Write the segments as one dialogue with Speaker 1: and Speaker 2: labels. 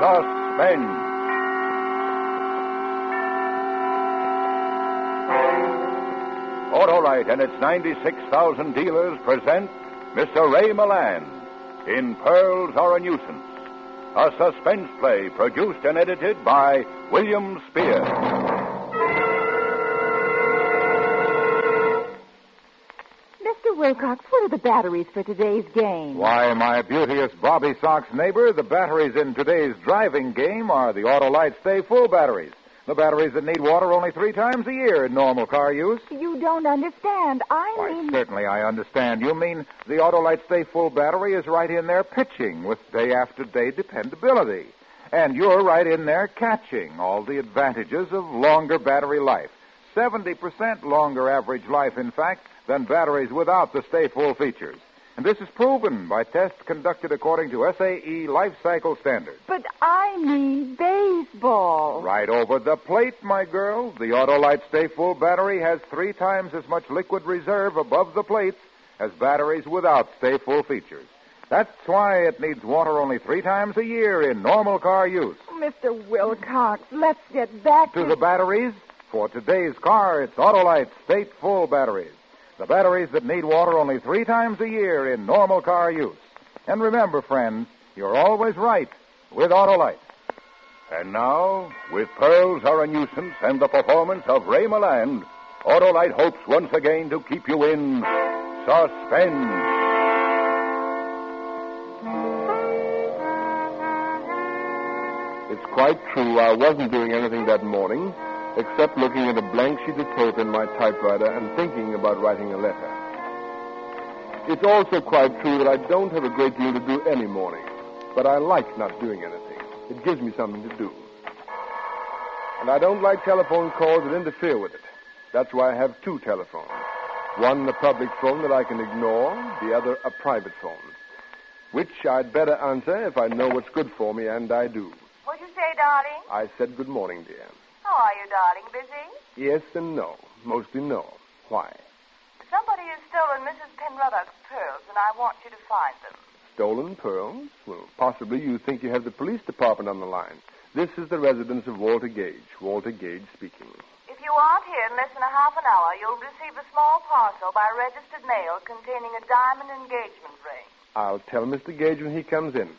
Speaker 1: Suspense. Autolite and its 96,000 dealers present Mr. Ray Milland in Pearls Are a Nuisance, a suspense play produced and edited by William Spears.
Speaker 2: Mr. Wilcox, what are the batteries for today's game?
Speaker 3: Why, my beauteous Bobby Sox neighbor, the batteries in today's driving game are the Autolite Stay Full batteries. The batteries that need water only 3 times a year in normal car use.
Speaker 2: You don't understand.
Speaker 3: Why, certainly I understand. You mean the Autolite Stay Full battery is right in there pitching with day-after-day dependability. And you're right in there catching all the advantages of longer battery life. 70% longer average life, in fact, than batteries without the Stay Full features. And this is proven by tests conducted according to SAE life cycle standards.
Speaker 2: But I need baseball.
Speaker 3: Right over the plate, my girl. The Autolite Stay Full battery has 3 times as much liquid reserve above the plates as batteries without Stay Full features. That's why it needs water only 3 times a year in normal car use.
Speaker 2: Mr. Wilcox, let's get back
Speaker 3: to the batteries. For today's car, it's Autolite Stay Full batteries. The batteries that need water only 3 times a year in normal car use. And remember, friends, you're always right with Autolite.
Speaker 1: And now, with Pearls Are a Nuisance and the performance of Ray Milland, Autolite hopes once again to keep you in suspense.
Speaker 4: It's quite true I wasn't doing anything that morning, except looking at a blank sheet of paper in my typewriter and thinking about writing a letter. It's also quite true that I don't have a great deal to do any morning, but I like not doing anything. It gives me something to do. And I don't like telephone calls that interfere with it. That's why I have 2 telephones. One, a public phone that I can ignore, the other, a private phone, which I'd better answer if I know what's good for me, and I do.
Speaker 5: What'd you say, darling?
Speaker 4: I said good morning, dear.
Speaker 5: How are you, darling? Busy?
Speaker 4: Yes and no. Mostly no. Why?
Speaker 5: Somebody has stolen Mrs. Penruddock's pearls, and I want you to find them.
Speaker 4: Stolen pearls? Well, possibly you think you have the police department on the line. This is the residence of Walter Gage. Walter Gage speaking.
Speaker 5: If you aren't here in less than a half an hour, you'll receive a small parcel by registered mail containing a diamond engagement ring.
Speaker 4: I'll tell Mr. Gage when he comes in.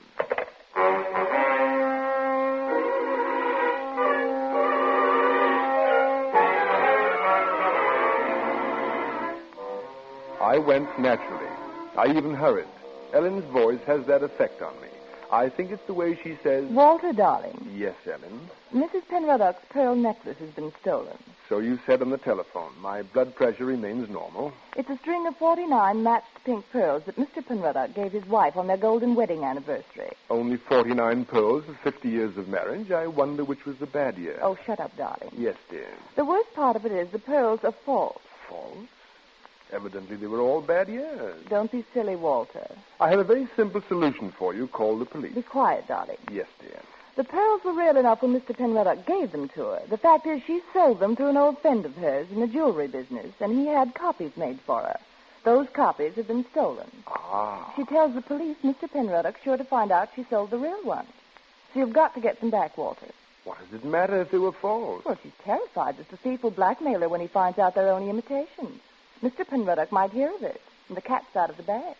Speaker 4: I went naturally. I even hurried. Ellen's voice has that effect on me. I think it's the way she says...
Speaker 2: Walter, darling.
Speaker 4: Yes, Ellen?
Speaker 2: Mrs. Penruddock's pearl necklace has been stolen.
Speaker 4: So you said on the telephone. My blood pressure remains normal.
Speaker 2: It's a string of 49 matched pink pearls that Mr. Penruddock gave his wife on their golden wedding anniversary.
Speaker 4: Only 49 pearls for 50 years of marriage? I wonder which was the bad year.
Speaker 2: Oh, shut up, darling.
Speaker 4: Yes, dear.
Speaker 2: The worst part of it is the pearls are false.
Speaker 4: False? Evidently, they were all bad years.
Speaker 2: Don't be silly, Walter.
Speaker 4: I have a very simple solution for you. Call the police.
Speaker 2: Be quiet, darling.
Speaker 4: Yes, dear.
Speaker 2: The pearls were real enough when Mr. Penruddock gave them to her. The fact is, she sold them to an old friend of hers in the jewelry business, and he had copies made for her. Those copies have been stolen.
Speaker 4: Ah.
Speaker 2: She tells the police Mr. Penruddock's sure to find out she sold the real ones. So you've got to get them back, Walter.
Speaker 4: What does it matter if they were false?
Speaker 2: Well, she's terrified that the thief will blackmail her when he finds out they're only imitations. Mr. Penruddock might hear of it, and the cat's out of the bag.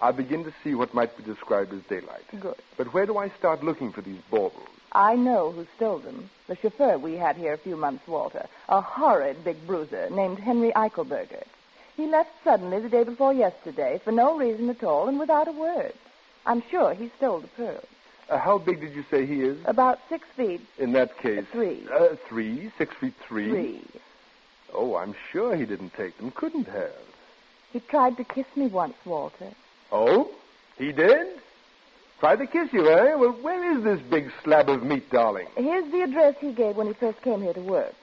Speaker 4: I begin to see what might be described as daylight.
Speaker 2: Good.
Speaker 4: But where do I start looking for these baubles?
Speaker 2: I know who stole them. The chauffeur we had here a few months, Walter. A horrid big bruiser named Henry Eichelberger. He left suddenly the day before yesterday for no reason at all and without a word. I'm sure he stole the pearls.
Speaker 4: How big did you say he is?
Speaker 2: About 6 feet.
Speaker 4: In that case...
Speaker 2: 3.
Speaker 4: 3? 6 feet 3?
Speaker 2: 3.
Speaker 4: Oh, I'm sure he didn't take them. Couldn't have.
Speaker 2: He tried to kiss me once, Walter.
Speaker 4: Oh? He did? Tried to kiss you, eh? Well, where is this big slab of meat, darling?
Speaker 2: Here's the address he gave when he first came here to work.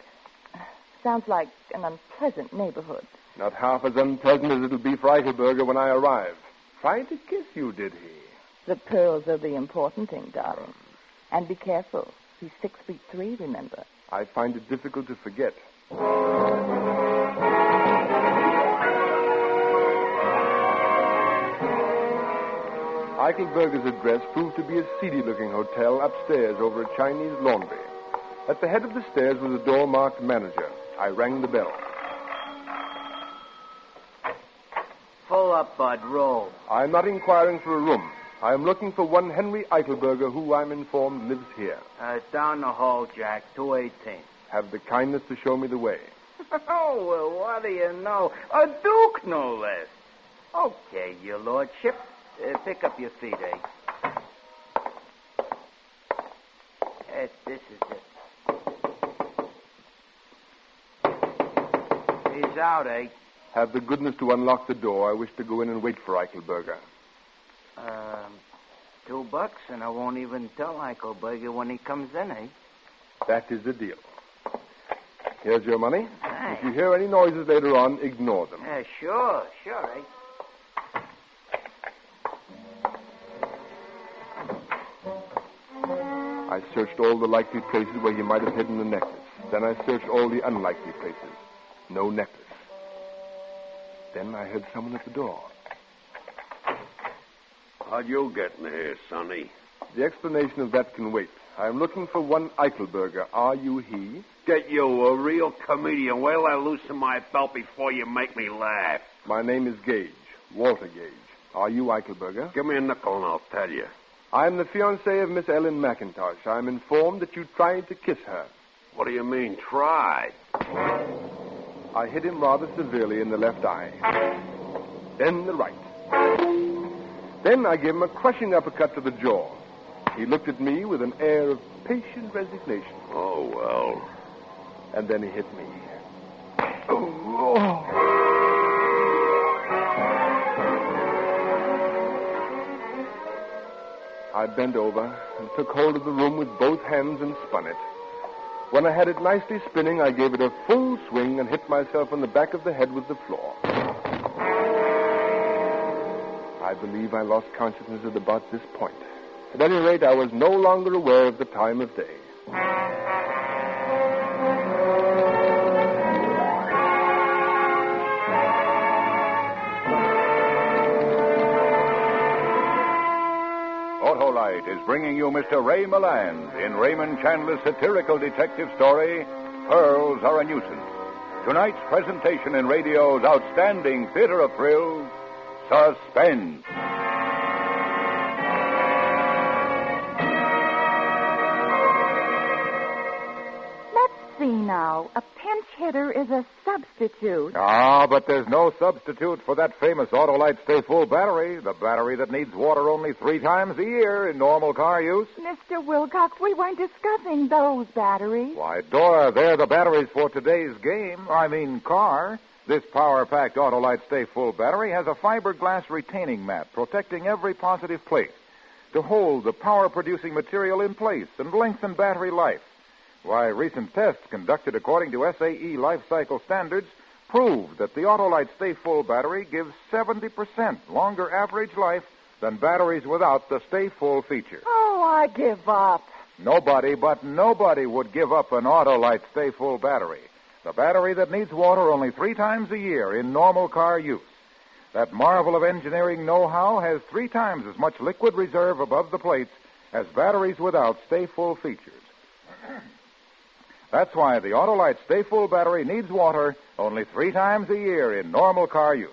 Speaker 2: Sounds like an unpleasant neighborhood.
Speaker 4: Not half as unpleasant as it'll be for Eichelberger when I arrive. Tried to kiss you, did he?
Speaker 2: The pearls are the important thing, darling. And be careful. He's 6 feet 3, remember.
Speaker 4: I find it difficult to forget. Eichelberger's address proved to be a seedy-looking hotel upstairs over a Chinese laundry. At the head of the stairs was a door marked manager. I rang the bell.
Speaker 6: Pull up, Bud. Roll.
Speaker 4: I'm not inquiring for a room. I am looking for one Henry Eichelberger, who I'm informed lives here.
Speaker 6: Down the hall, Jack. 218.
Speaker 4: Have the kindness to show me the way.
Speaker 6: Oh, well, what do you know? A duke, no less. Okay, your lordship. Pick up your feet, eh? Yes, this is it. He's out, eh?
Speaker 4: Have the goodness to unlock the door. I wish to go in and wait for Eichelberger.
Speaker 6: $2, and I won't even tell Eichelberger when he comes in, eh?
Speaker 4: That is the deal. Here's your money.
Speaker 6: Thanks.
Speaker 4: If you hear any noises later on, ignore them.
Speaker 6: Sure, eh?
Speaker 4: I searched all the likely places where he might have hidden the necklace. Then I searched all the unlikely places. No necklace. Then I heard someone at the door.
Speaker 7: How'd you get in here, Sonny?
Speaker 4: The explanation of that can wait. I am looking for one Eichelberger. Are you he?
Speaker 7: Get you a real comedian. Wait till I loosen my belt before you make me laugh.
Speaker 4: My name is Gage. Walter Gage. Are you Eichelberger?
Speaker 7: Give me a nickel and I'll tell you.
Speaker 4: I am the fiancé of Miss Ellen McIntosh. I am informed that you tried to kiss her.
Speaker 7: What do you mean, try?
Speaker 4: I hit him rather severely in the left eye. Then the right. Then I gave him a crushing uppercut to the jaw. He looked at me with an air of patient resignation.
Speaker 7: Oh, well.
Speaker 4: And then he hit me. I bent over and took hold of the room with both hands and spun it. When I had it nicely spinning, I gave it a full swing and hit myself on the back of the head with the floor. I believe I lost consciousness at about this point. At any rate, I was no longer aware of the time of day.
Speaker 1: Autolite is bringing you Mr. Ray Milland in Raymond Chandler's satirical detective story, Pearls Are a Nuisance. Tonight's presentation in radio's outstanding theater of thrills, Suspense.
Speaker 2: Let's see now. A pinch hitter is a substitute.
Speaker 3: Ah, but there's no substitute for that famous Autolite Stay Full battery, the battery that needs water only 3 times a year in normal car use.
Speaker 2: Mr. Wilcox, we weren't discussing those batteries.
Speaker 3: Why, Dora, they're the batteries for today's game. I mean car. This power-packed Autolite Stay Full battery has a fiberglass retaining mat protecting every positive plate to hold the power-producing material in place and lengthen battery life. Why, recent tests conducted according to SAE life cycle standards prove that the Autolite Stay Full battery gives 70% longer average life than batteries without the Stay Full feature.
Speaker 2: Oh, I give up.
Speaker 3: Nobody would give up an Autolite Stay Full battery. The battery that needs water only 3 times a year in normal car use. That marvel of engineering know-how has 3 times as much liquid reserve above the plates as batteries without Stay Full features. That's why the Autolite Stay Full battery needs water only 3 times a year in normal car use.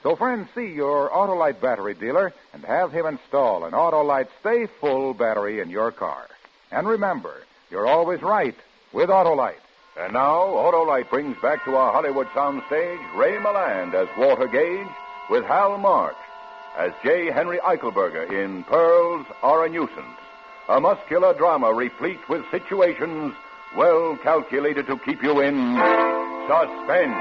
Speaker 3: So, friends, see your Autolite battery dealer and have him install an Autolite Stay Full battery in your car. And remember, you're always right with Autolite.
Speaker 1: And now, Autolite brings back to our Hollywood soundstage Ray Milland as Walter Gage with Hal March as J. Henry Eichelberger in Pearls Are a Nuisance, a muscular drama replete with situations well calculated to keep you in suspense.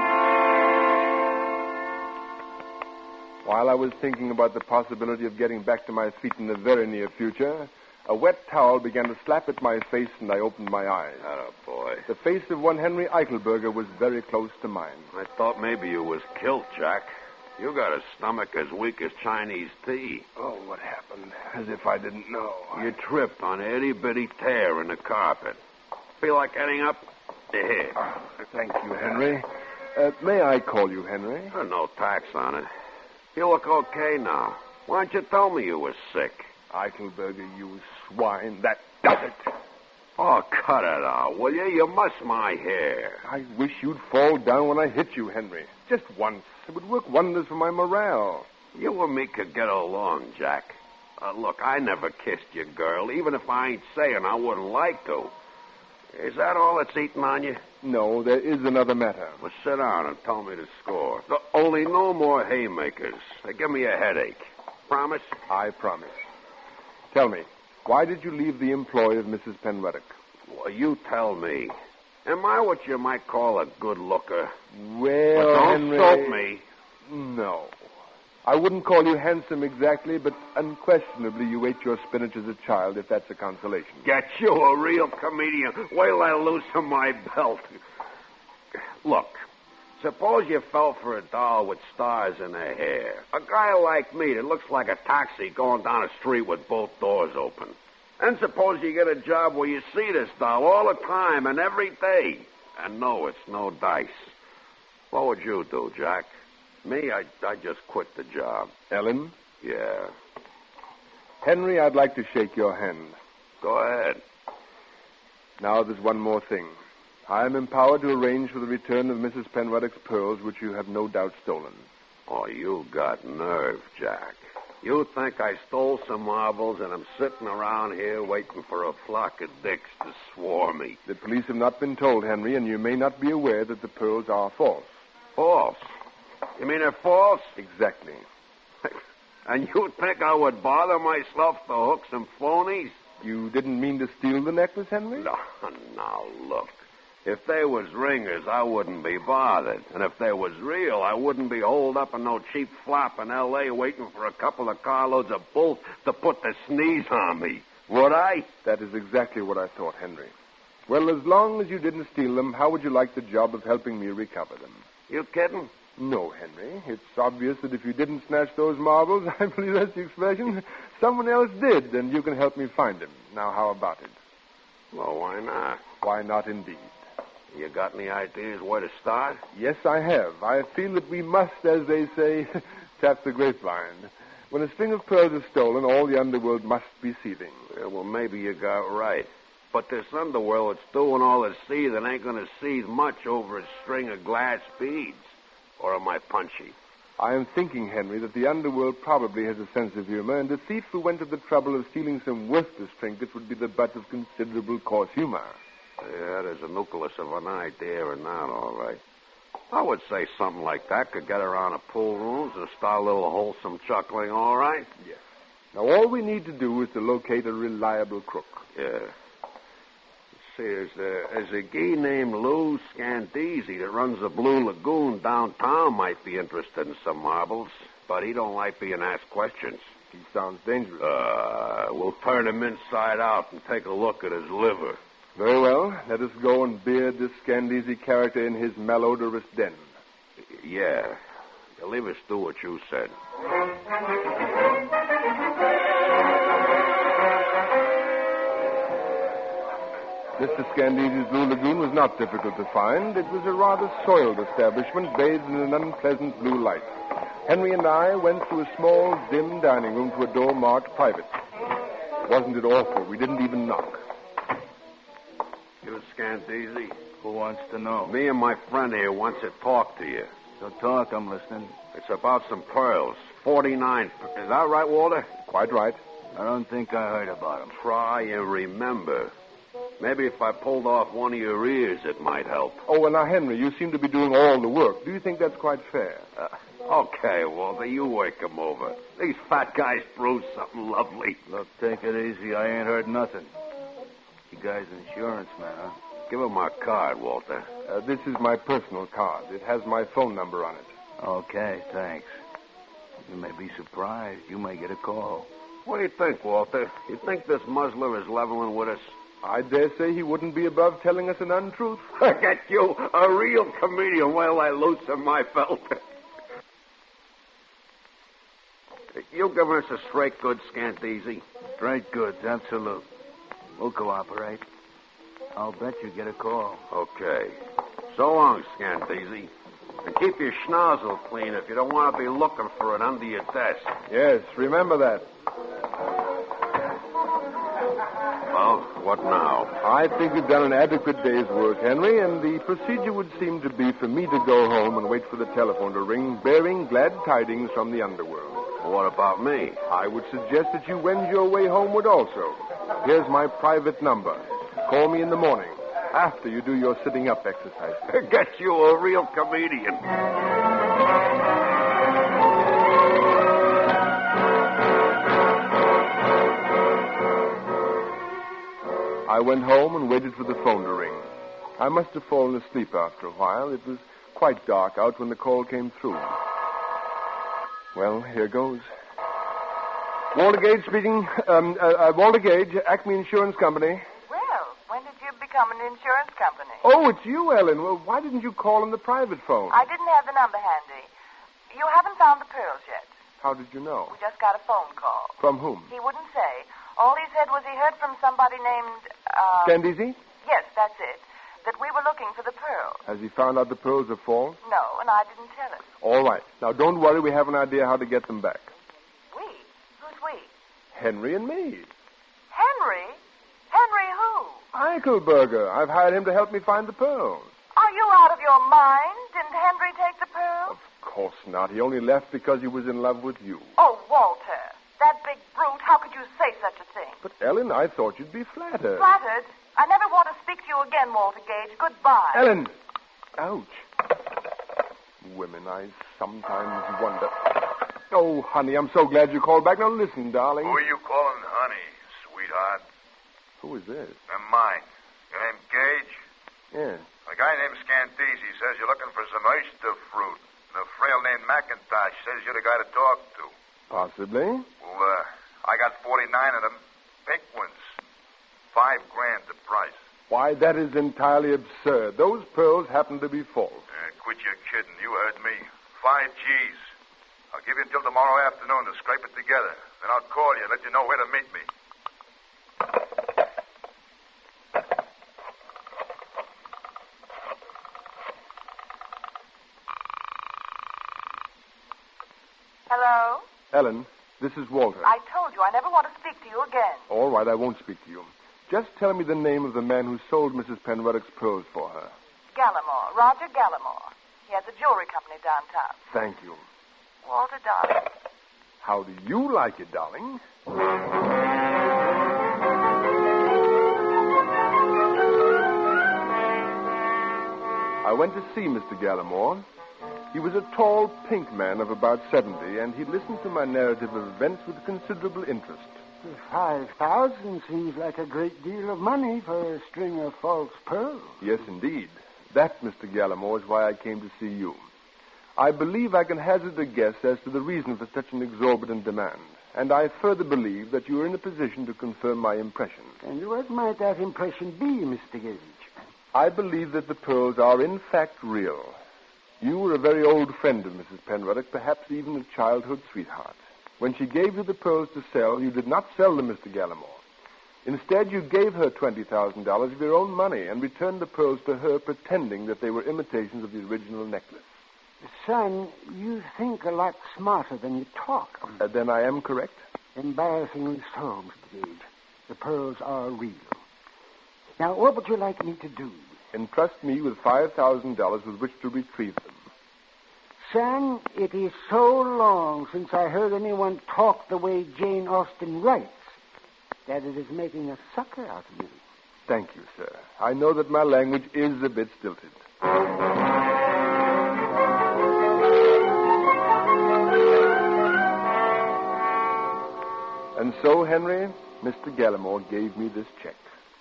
Speaker 4: While I was thinking about the possibility of getting back to my feet in the very near future, a wet towel began to slap at my face, and I opened my eyes.
Speaker 7: Oh, boy.
Speaker 4: The face of one Henry Eichelberger was very close to mine.
Speaker 7: I thought maybe you was killed, Jack. You got a stomach as weak as Chinese tea.
Speaker 4: Oh, what happened? As if I didn't know.
Speaker 7: You tripped on an itty-bitty tear in the carpet. Feel like getting up? Here.
Speaker 4: Thank you, Henry. May I call you Henry?
Speaker 7: There's no tax on it. You look okay now. Why didn't you tell me you were sick?
Speaker 4: Eichelberger, you swine. That does it.
Speaker 7: Oh, cut it out, will you? You muss my hair.
Speaker 4: I wish you'd fall down when I hit you, Henry. Just once. It would work wonders for my morale.
Speaker 7: You and me could get along, Jack. Look, I never kissed your girl, even if I ain't saying I wouldn't like to. Is that all that's eating on you?
Speaker 4: No, there is another matter.
Speaker 7: Well, sit down and tell me the score. Only no more haymakers. They give me a headache. Promise?
Speaker 4: I promise. Tell me, why did you leave the employ of Mrs. Penruddock?
Speaker 7: Well, you tell me. Am I what you might call a good looker?
Speaker 4: Well,
Speaker 7: but don't
Speaker 4: Henry...
Speaker 7: soap me.
Speaker 4: No. I wouldn't call you handsome exactly, but unquestionably you ate your spinach as a child, if that's a consolation.
Speaker 7: Get you a real comedian. Wait till I loosen my belt. Look, suppose you fell for a doll with stars in her hair. A guy like me that looks like a taxi going down a street with both doors open. And suppose you get a job where you see this doll all the time and every day. And no, it's no dice. What would you do, Jack? Me, I just quit the job.
Speaker 4: Ellen?
Speaker 7: Yeah.
Speaker 4: Henry, I'd like to shake your hand.
Speaker 7: Go ahead.
Speaker 4: Now there's one more thing. I am empowered to arrange for the return of Mrs. Penruddock's pearls, which you have no doubt stolen.
Speaker 7: Oh, you got nerve, Jack. You think I stole some marbles and I'm sitting around here waiting for a flock of dicks to swarm me.
Speaker 4: The police have not been told, Henry, and you may not be aware that the pearls are false.
Speaker 7: False? You mean they're false?
Speaker 4: Exactly.
Speaker 7: And you think I would bother myself to hook some phonies?
Speaker 4: You didn't mean to steal the necklace, Henry?
Speaker 7: No, now, look. If they was ringers, I wouldn't be bothered. And if they was real, I wouldn't be holed up in no cheap flop in L.A. waiting for a couple of carloads of bulls to put the sneeze on me. Would I?
Speaker 4: That is exactly what I thought, Henry. Well, as long as you didn't steal them, how would you like the job of helping me recover them?
Speaker 7: You kidding?
Speaker 4: No, Henry. It's obvious that if you didn't snatch those marbles, I believe that's the expression, someone else did, and you can help me find him. Now, how about it?
Speaker 7: Well, why not?
Speaker 4: Why not, indeed?
Speaker 7: You got any ideas where to start?
Speaker 4: Yes, I have. I feel that we must, as they say, tap the grapevine. When a string of pearls is stolen, all the underworld must be seething.
Speaker 7: Yeah, well, maybe you got right. But this underworld that's doing all the seething ain't going to seethe much over a string of glass beads. Or am I punchy?
Speaker 4: I am thinking, Henry, that the underworld probably has a sense of humor, and a thief who went to the trouble of stealing some worthless trinkets would be the butt of considerable coarse humor.
Speaker 7: Yeah, there's a nucleus of an idea in that, all right. I would say something like that could get around the pool rooms and start a little wholesome chuckling, all right?
Speaker 4: Yes. Now, all we need to do is to locate a reliable crook.
Speaker 7: Yeah. See, there's a guy named Lou Scandisi that runs the Blue Lagoon downtown might be interested in some marbles, but he don't like being asked questions.
Speaker 4: He sounds dangerous.
Speaker 7: We'll turn him inside out and take a look at his liver.
Speaker 4: Very well. Let us go and beard this Scandisi character in his malodorous den.
Speaker 7: Yeah. You leave us do what you said.
Speaker 4: Mr. Scandisi's Blue Lagoon was not difficult to find. It was a rather soiled establishment bathed in an unpleasant blue light. Henry and I went through a small, dim dining room to a door marked private. Wasn't it awful? We didn't even knock.
Speaker 7: You Scandisi?
Speaker 6: Who wants to know?
Speaker 7: Me and my friend here wants to talk to you.
Speaker 6: So talk, I'm listening.
Speaker 7: It's about some pearls. 49. Is that right, Walter?
Speaker 4: Quite right.
Speaker 6: I don't think I heard about them.
Speaker 7: Try and remember. Maybe if I pulled off one of your ears, it might help.
Speaker 4: Oh, well, now, Henry, you seem to be doing all the work. Do you think that's quite fair?
Speaker 7: Okay, Walter, you wake him over. These fat guys brew something lovely.
Speaker 6: Look, take it easy. I ain't heard nothing. You guys insurance man, huh?
Speaker 7: Give him my card, Walter.
Speaker 4: This is my personal card. It has my phone number on it.
Speaker 6: Okay, thanks. You may be surprised. You may get a call.
Speaker 7: What do you think, Walter? You think this muzzler is leveling with us?
Speaker 4: I dare say he wouldn't be above telling us an untruth.
Speaker 7: Get you, a real comedian, while I loosen my belt. You giving us a straight good, Scandisi?
Speaker 6: Straight goods, absolute. We'll cooperate. I'll bet you get a call.
Speaker 7: Okay. So long, Scandisi. And keep your schnozzle clean if you don't want to be looking for it under your desk.
Speaker 4: Yes, remember that.
Speaker 7: Well, what now?
Speaker 4: I think we've done an adequate day's work, Henry, and the procedure would seem to be for me to go home and wait for the telephone to ring, bearing glad tidings from the underworld.
Speaker 7: What about me?
Speaker 4: I would suggest that you wend your way homeward also. Here's my private number. Call me in the morning, after you do your sitting up exercise.
Speaker 7: Get you a real comedian.
Speaker 4: I went home and waited for the phone to ring. I must have fallen asleep after a while. It was quite dark out when the call came through. Well, here goes. Walter Gage speaking. Walter Gage, Acme Insurance Company.
Speaker 5: Well, when did you become an insurance company?
Speaker 4: Oh, it's you, Ellen. Well, why didn't you call on the private phone?
Speaker 5: I didn't have the number handy. You haven't found the pearls yet.
Speaker 4: How did you know?
Speaker 5: We just got a phone call.
Speaker 4: From whom?
Speaker 5: He wouldn't say. All he said was he heard from somebody named,
Speaker 4: Candizi?
Speaker 5: Yes, that's it. That we were looking for the pearls.
Speaker 4: Has he found out the pearls are false?
Speaker 5: No, and I didn't tell him.
Speaker 4: All right. Now, don't worry. We have an idea how to get them back.
Speaker 5: We? Who's we?
Speaker 4: Henry and me.
Speaker 5: Henry? Henry who?
Speaker 4: Eichelberger. I've hired him to help me find the pearls.
Speaker 5: Are you out of your mind? Didn't Henry take the pearls?
Speaker 4: Of course not. He only left because he was in love with you.
Speaker 5: Oh, Walter. That big brute. How could you say such a thing?
Speaker 4: But, Ellen, I thought you'd be flattered.
Speaker 5: Flattered? I never want to speak to you again, Walter Gage. Goodbye.
Speaker 4: Ellen! Ouch. Women, I sometimes wonder. Oh, honey, I'm so glad you called back. Now, listen, darling.
Speaker 8: Who are you calling honey, sweetheart?
Speaker 4: Who is this?
Speaker 8: Never mind. Your name Gage?
Speaker 4: Yes.
Speaker 8: A guy named Scantese says you're looking for some oyster fruit. And a frail named McIntosh says you're the guy to talk to.
Speaker 4: Possibly.
Speaker 8: Well, I got 49 of them. Pink ones. $5,000 the price.
Speaker 4: Why, that is entirely absurd. Those pearls happen to be false.
Speaker 8: Quit your kidding. You heard me. 5 G's. I'll give you until tomorrow afternoon to scrape it together. Then I'll call you and let you know where to meet me.
Speaker 5: Hello?
Speaker 4: Ellen, this is Walter.
Speaker 5: I told you I never want to speak to you again.
Speaker 4: All right, I won't speak to you. Just tell me the name of the man who sold Mrs. Penruddock's pearls for her.
Speaker 5: Gallimore. Roger Gallimore. He has a jewelry company downtown.
Speaker 4: Thank you.
Speaker 5: Walter, darling.
Speaker 4: How do you like it, darling? I went to see Mr. Gallimore. He was a tall, pink man of about 70, and he listened to my narrative of events with considerable interest.
Speaker 9: 5,000 seems like a great deal of money for a string of false pearls.
Speaker 4: Yes, indeed. That, Mr. Gallimore, is why I came to see you. I believe I can hazard a guess as to the reason for such an exorbitant demand, and I further believe that you are in a position to confirm my impression.
Speaker 9: And what might that impression be, Mr. Gage?
Speaker 4: I believe that the pearls are in fact real. You were a very old friend of Mrs. Penruddock, perhaps even a childhood sweetheart. When she gave you the pearls to sell, you did not sell them, Mr. Gallimore. Instead, you gave her $20,000 of your own money and returned the pearls to her, pretending that they were imitations of the original necklace.
Speaker 9: Son, you think a lot smarter than you talk.
Speaker 4: Then I am correct?
Speaker 9: Embarrassingly so, Mr. Gage. The pearls are real. Now, what would you like me to do?
Speaker 4: Entrust me with $5,000 with which to retrieve them.
Speaker 9: Son, it is so long since I heard anyone talk the way Jane Austen writes that it is making a sucker out of me.
Speaker 4: Thank you, sir. I know that my language is a bit stilted. And so, Henry, Mr. Gallimore gave me this check.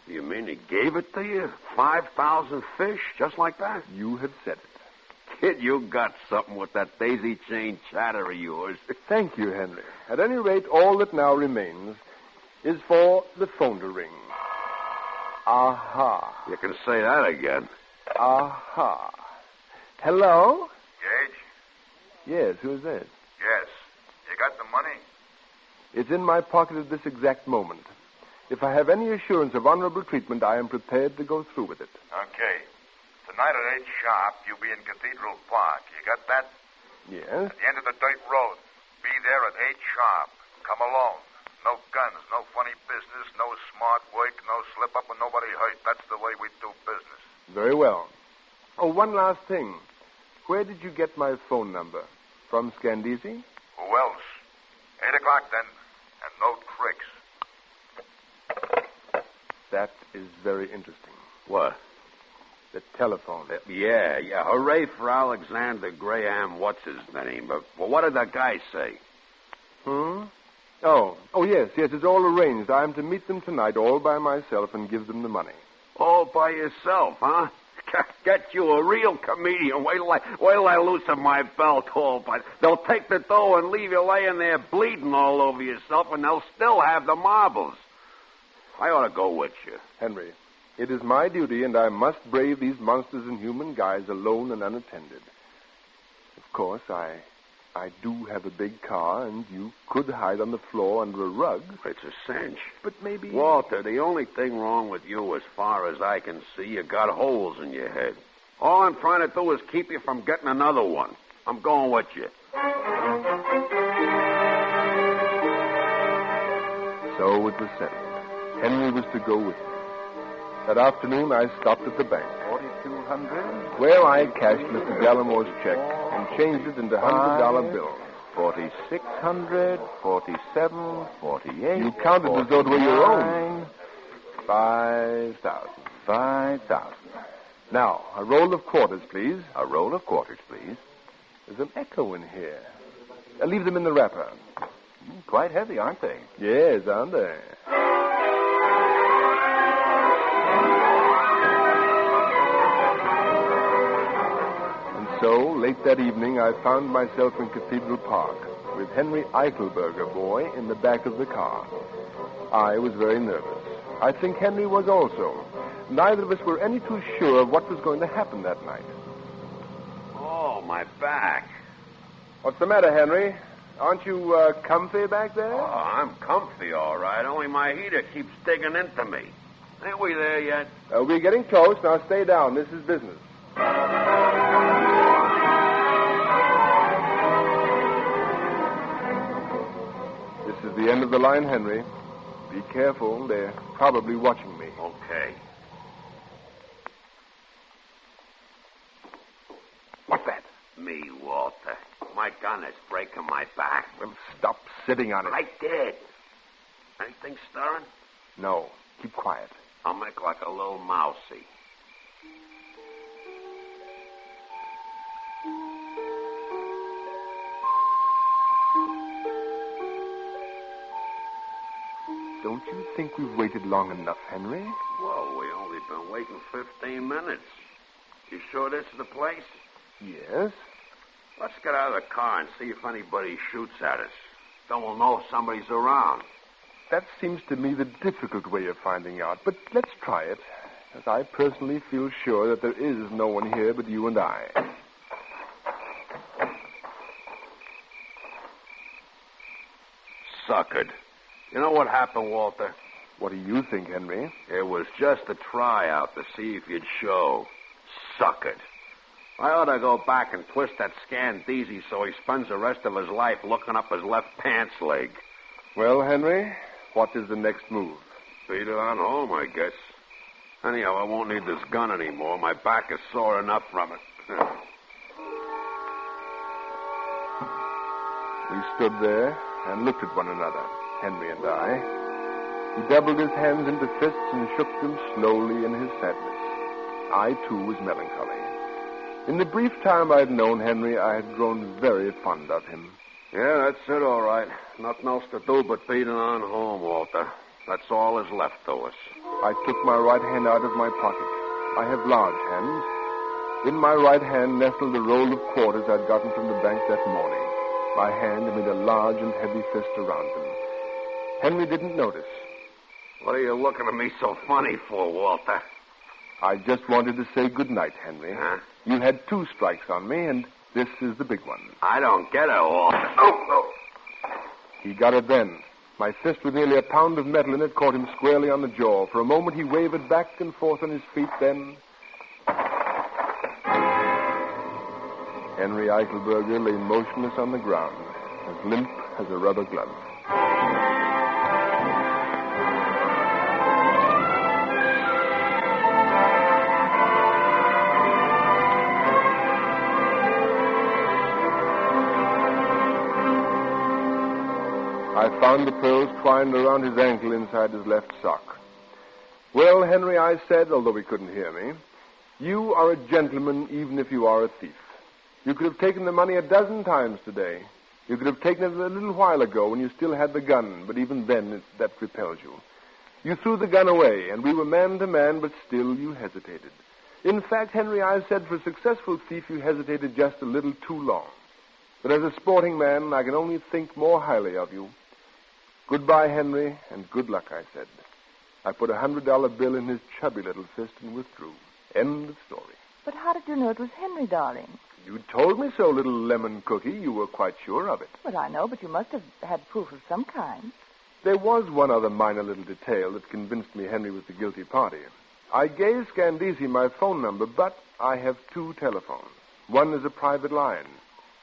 Speaker 7: You mean he gave it to you? 5,000 fish, just like that?
Speaker 4: You have said it.
Speaker 7: Kid, you got something with that daisy chain chatter of yours.
Speaker 4: Thank you, Henry. At any rate, all that now remains is for the phone to ring. Aha.
Speaker 7: You can say that again.
Speaker 4: Aha. Hello?
Speaker 8: Gage?
Speaker 4: Yes, who is this?
Speaker 8: Yes. You got the money?
Speaker 4: It's in my pocket at this exact moment. If I have any assurance of honorable treatment, I am prepared to go through with it.
Speaker 8: Okay. Tonight at 8 sharp, you'll be in Cathedral Park. You got that?
Speaker 4: Yes?
Speaker 8: At the end of the dirt road. Be there at 8 sharp. Come alone. No guns, no funny business, no smart work, no slip-up, and nobody hurt. That's the way we do business.
Speaker 4: Very well. Oh, one last thing. Where did you get my phone number? From Scandisi?
Speaker 8: Who else? 8 o'clock, then. And no tricks.
Speaker 4: That is very interesting.
Speaker 7: What?
Speaker 4: The telephone.
Speaker 7: Yeah. Hooray for Alexander Graham, what's his name? But what did that guy say?
Speaker 4: Oh, yes, it's all arranged. I am to meet them tonight all by myself and give them the money.
Speaker 7: All by yourself, huh? Get you a real comedian. Wait till I loosen my belt. They'll take the dough and leave you laying there bleeding all over yourself, and they'll still have the marbles. I ought to go with you.
Speaker 4: Henry, it is my duty, and I must brave these monsters and human guys alone and unattended. Of course, I do have a big car, and you could hide on the floor under a rug.
Speaker 7: It's a cinch.
Speaker 4: But maybe...
Speaker 7: Walter, the only thing wrong with you, as far as I can see, you got holes in your head. All I'm trying to do is keep you from getting another one. I'm going with you.
Speaker 4: So it was settled. Henry was to go with me. That afternoon, I stopped at the bank.
Speaker 3: 4,200.
Speaker 4: Where I cashed Mr. Gallimore's check and changed it into $100 bills.
Speaker 3: 4,600, 47, 48.
Speaker 4: You counted as though it were your own.
Speaker 3: 5,000. 5,000.
Speaker 4: Now, a roll of quarters, please.
Speaker 3: A roll of quarters, please.
Speaker 4: There's an echo in here. Leave them in the wrapper.
Speaker 3: Quite heavy, aren't they?
Speaker 4: Yes, aren't they? So, late that evening, I found myself in Cathedral Park with Henry Eichelberger, boy, in the back of the car. I was very nervous. I think Henry was also. Neither of us were any too sure of what was going to happen that night.
Speaker 7: Oh, my back.
Speaker 4: What's the matter, Henry? Aren't you comfy back there?
Speaker 7: Oh, I'm comfy, all right. Only my heater keeps digging into me. Ain't we there yet?
Speaker 4: We're getting close. Now stay down. This is business. This is the end of the line, Henry. Be careful. They're probably watching me.
Speaker 7: Okay.
Speaker 4: What's that?
Speaker 7: Me, Walter. My gun is breaking my back.
Speaker 4: Well, stop sitting on it.
Speaker 7: I did. Anything stirring?
Speaker 4: No. Keep quiet.
Speaker 7: I'll make like a little mousey.
Speaker 4: Don't you think we've waited long enough, Henry?
Speaker 7: Well, we only been waiting 15 minutes. You sure this is the place?
Speaker 4: Yes.
Speaker 7: Let's get out of the car and see if anybody shoots at us. Then we'll know if somebody's around.
Speaker 4: That seems to me the difficult way of finding out, but let's try it, as I personally feel sure that there is no one here but you and I.
Speaker 7: Suckered. You know what happened, Walter?
Speaker 4: What do you think, Henry?
Speaker 7: It was just a tryout to see if you'd show. Suckered. I ought to go back and twist that Scandisi so he spends the rest of his life looking up his left pants leg.
Speaker 4: Well, Henry, what is the next move?
Speaker 7: Beat it on home, I guess. Anyhow, I won't need this gun anymore. My back is sore enough from it.
Speaker 4: We stood there and looked at one another, Henry and I. He doubled his hands into fists and shook them slowly in his sadness. I, too, was melancholy. In the brief time I'd known Henry, I had grown very fond of him.
Speaker 7: Yeah, that's it, all right. Nothing else to do but beat it on home, Walter. That's all is left to us.
Speaker 4: I took my right hand out of my pocket. I have large hands. In my right hand nestled the roll of quarters I'd gotten from the bank that morning. My hand made a large and heavy fist around them. Henry didn't notice.
Speaker 7: What are you looking at me so funny for, Walter?
Speaker 4: I just wanted to say good night, Henry.
Speaker 7: Huh?
Speaker 4: You had 2 strikes on me, and this is the big one.
Speaker 7: I don't get it, Walter. Oh.
Speaker 4: He got it then. My fist with nearly a pound of metal in it caught him squarely on the jaw. For a moment, he wavered back and forth on his feet, then... Henry Eichelberger lay motionless on the ground, as limp as a rubber glove. I found the pearls twined around his ankle inside his left sock. Well, Henry, I said, although he couldn't hear me, you are a gentleman even if you are a thief. You could have taken the money a dozen times today. You could have taken it a little while ago when you still had the gun, but even then that repelled you. You threw the gun away, and we were man to man, but still you hesitated. In fact, Henry, I said, for a successful thief, you hesitated just a little too long. But as a sporting man, I can only think more highly of you. Goodbye, Henry, and good luck, I said. I put a $100 bill in his chubby little fist and withdrew. End of story.
Speaker 2: But how did you know it was Henry, darling?
Speaker 4: You told me so, little lemon cookie. You were quite sure of it.
Speaker 2: Well, I know, but you must have had proof of some kind.
Speaker 4: There was one other minor little detail that convinced me Henry was the guilty party. I gave Scandisi my phone number, but I have 2 telephones. One is a private line.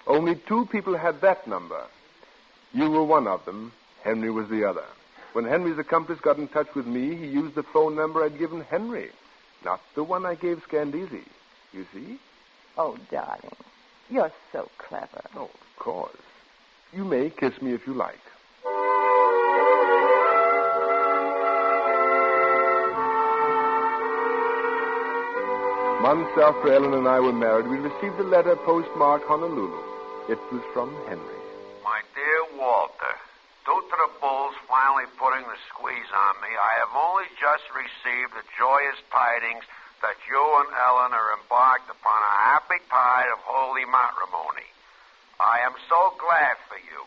Speaker 4: Only 2 people had that number. You were one of them. Henry was the other. When Henry's accomplice got in touch with me, he used the phone number I'd given Henry, not the one I gave Scandisi. You see?
Speaker 2: Oh, darling, you're so clever.
Speaker 4: Oh, of course. You may kiss me if you like. Months after Ellen and I were married, we received a letter postmarked Honolulu. It was from Henry.
Speaker 7: My dear Walter, due to the bulls finally putting the squeeze on me, I have only just received the joyous tidings that you and Ellen are embarked upon a happy tide of holy matrimony. I am so glad for you.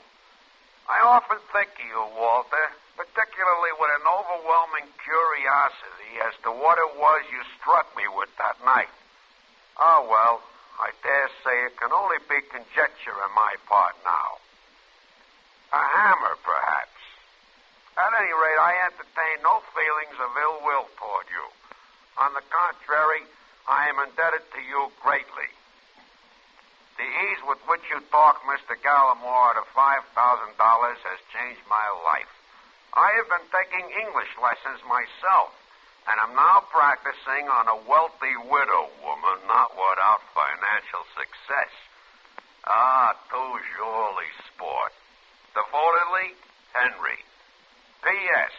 Speaker 7: I often think of you, Walter, particularly with an overwhelming curiosity as to what it was you struck me with that night. Oh, well, I dare say it can only be conjecture on my part now. A hammer, perhaps. At any rate, I entertain no feelings of ill will toward you. On the contrary, I am indebted to you greatly. The ease with which you talk Mr. Gallimore out of $5,000 has changed my life. I have been taking English lessons myself, and I'm now practicing on a wealthy widow woman not without financial success. Ah, toujours les sport. Devotedly, Henry. P.S.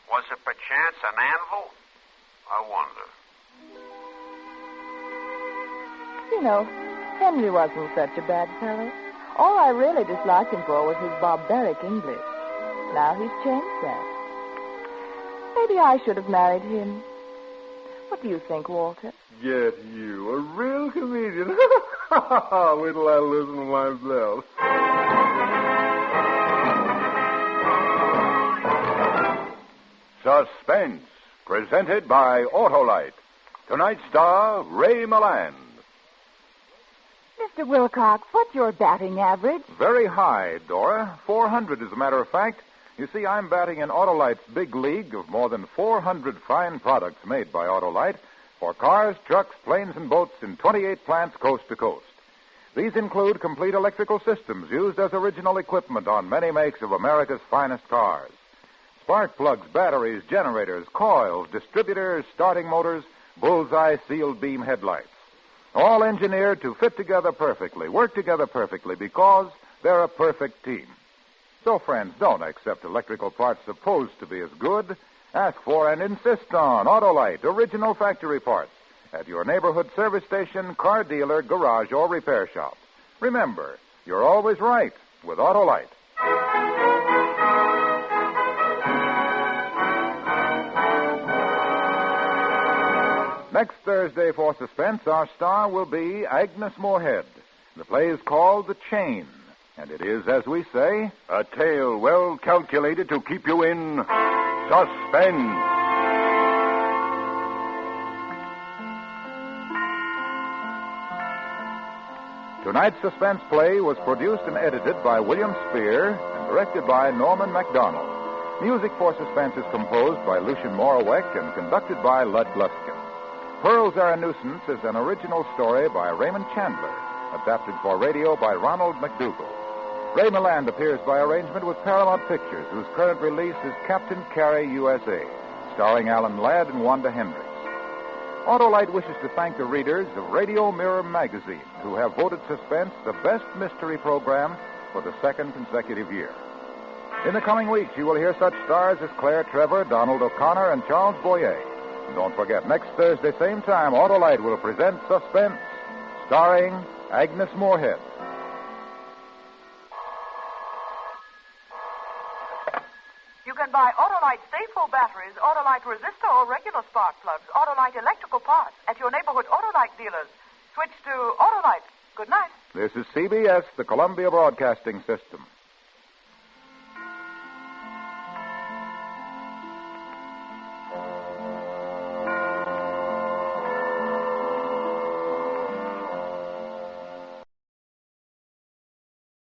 Speaker 7: Was it perchance an anvil? I wonder.
Speaker 2: You know, Henry wasn't such a bad fellow. All I really disliked him for was his barbaric English. Now he's changed that. Maybe I should have married him. What do you think, Walter?
Speaker 4: Get you, a real comedian. Wait till I listen to myself.
Speaker 1: Suspense, presented by Autolite. Tonight's star, Ray Milland.
Speaker 10: Mr. Wilcox, what's your batting average?
Speaker 3: Very high, Dora. 400, as a matter of fact. You see, I'm batting in Autolite's big league of more than 400 fine products made by Autolite for cars, trucks, planes, and boats in 28 plants coast to coast. These include complete electrical systems used as original equipment on many makes of America's finest cars. Spark plugs, batteries, generators, coils, distributors, starting motors, bullseye sealed beam headlights. All engineered to fit together perfectly, work together perfectly, because they're a perfect team. So, friends, don't accept electrical parts supposed to be as good. Ask for and insist on Autolite original factory parts at your neighborhood service station, car dealer, garage, or repair shop. Remember, you're always right with Autolite. Next Thursday for Suspense, our star will be Agnes Moorehead. The play is called The Chain, and it is, as we say,
Speaker 1: a tale well calculated to keep you in suspense.
Speaker 3: Tonight's Suspense play was produced and edited by William Spear and directed by Norman MacDonald. Music for Suspense is composed by Lucien Moraweck and conducted by Lud Gluskin. Pearls Are a Nuisance is an original story by Raymond Chandler. adapted for radio by Ronald McDougall. Ray Milland appears by arrangement with Paramount Pictures, whose current release is Captain Carey, USA, starring Alan Ladd and Wanda Hendricks. Autolite wishes to thank the readers of Radio Mirror magazine, who have voted Suspense the best mystery program for the second consecutive year. In the coming weeks, you will hear such stars as Claire Trevor, Donald O'Connor, and Charles Boyer. And don't forget, next Thursday, same time, Autolite will present Suspense, starring Agnes Moorehead.
Speaker 5: You can buy Autolite Stay-Full batteries, Autolite resistor or regular spark plugs, Autolite electrical parts at your neighborhood Autolite dealers. Switch to Autolite. Good night.
Speaker 3: This is CBS, the Columbia Broadcasting System.